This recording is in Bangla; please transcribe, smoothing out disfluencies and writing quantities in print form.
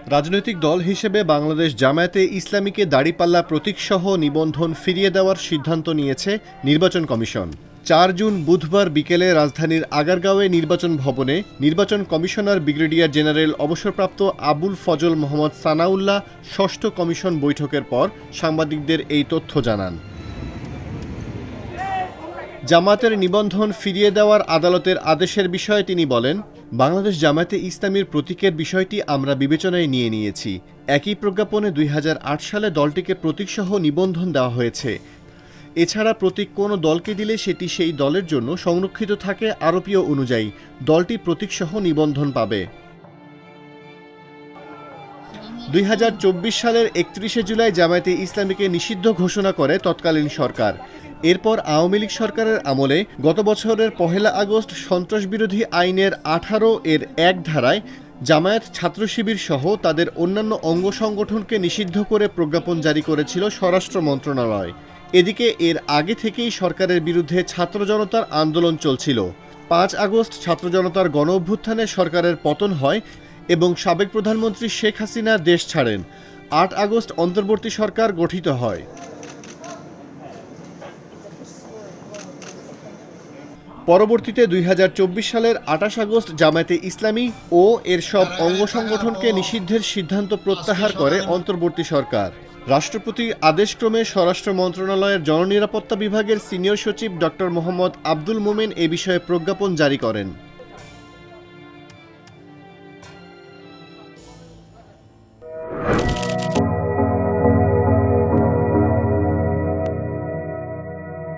রাজনৈতিক দল হিসেবে বাংলাদেশ জামায়াতে ইসলামীকে দাঁড়িপাল্লা প্রতীকসহ নিবন্ধন ফিরিয়ে দেওয়ার সিদ্ধান্ত নিয়েছে নির্বাচন কমিশন। ৪ জুন বুধবার বিকেলে রাজধানীর আগারগাঁওয়ে নির্বাচন ভবনে নির্বাচন কমিশনার ব্রিগেডিয়ার জেনারেল অবসরপ্রাপ্ত আবুল ফজল মোহাম্মদ সানাউল্লাহ ষষ্ঠ কমিশন বৈঠকের পর সাংবাদিকদের এই তথ্য জানান। জামায়াতের নিবন্ধন ফিরিয়ে দেওয়ার আদালতের আদেশের বিষয়ে তিনি বলেন, বাংলাদেশ জামায়াতে ইসলামীর প্রতীকের বিষয়টি আমরা বিবেচনায় নিয়ে নিয়েছি। একই প্রজ্ঞাপনে ২০০৮ সালে দলটিকে প্রতীকসহ নিবন্ধন দেওয়া হয়েছে। এছাড়া প্রতীক কোনো দলকে দিলে সেটি সেই দলের জন্য সংরক্ষিত থাকে আরোপীয় অনুযায়ী। দলটি প্রতীকসহ নিবন্ধন পাবে। ২০২৪ সালের ৩১ জুলাই জামায়াতে ইসলামীকে নিষিদ্ধ ঘোষণা করে তৎকালীন সরকার। এরপর আওয়ামী লীগ সরকারের আমলে গত বছরের ১ আগস্ট সন্ত্রাসবিরোধী আইনের ১৮ এর ১ ধারায় জামায়াত ছাত্র শিবির সহ তাদের অন্যান্য অঙ্গ সংগঠনকে নিষিদ্ধ করে প্রজ্ঞাপন জারি করেছিল স্বরাষ্ট্র মন্ত্রণালয়। এদিকে এর আগে থেকেই সরকারের বিরুদ্ধে ছাত্র জনতার আন্দোলন চলছিল। ৫ আগস্ট ছাত্র জনতার গণঅভ্যুত্থানে সরকারের পতন হয় এবং সাবেক প্রধানমন্ত্রী শেখ হাসিনা দেশ ছাড়েন। ৮ আগস্ট অন্তর্বর্তী সরকার গঠিত হয়। পরবর্তীতে ২০২৪ সালের ২৮ আগস্ট জামায়াতে ইসলামী ও এর সব অঙ্গ সংগঠনকে নিষিদ্ধের সিদ্ধান্ত প্রত্যাহার করে অন্তর্বর্তী সরকার। রাষ্ট্রপতির আদেশক্রমে স্বরাষ্ট্র মন্ত্রণালয়ের জননিরাপত্তা বিভাগের সিনিয়র সচিব ডক্টর মোহাম্মদ আব্দুল মোমেন এ বিষয়ে প্রজ্ঞাপন জারি করেন।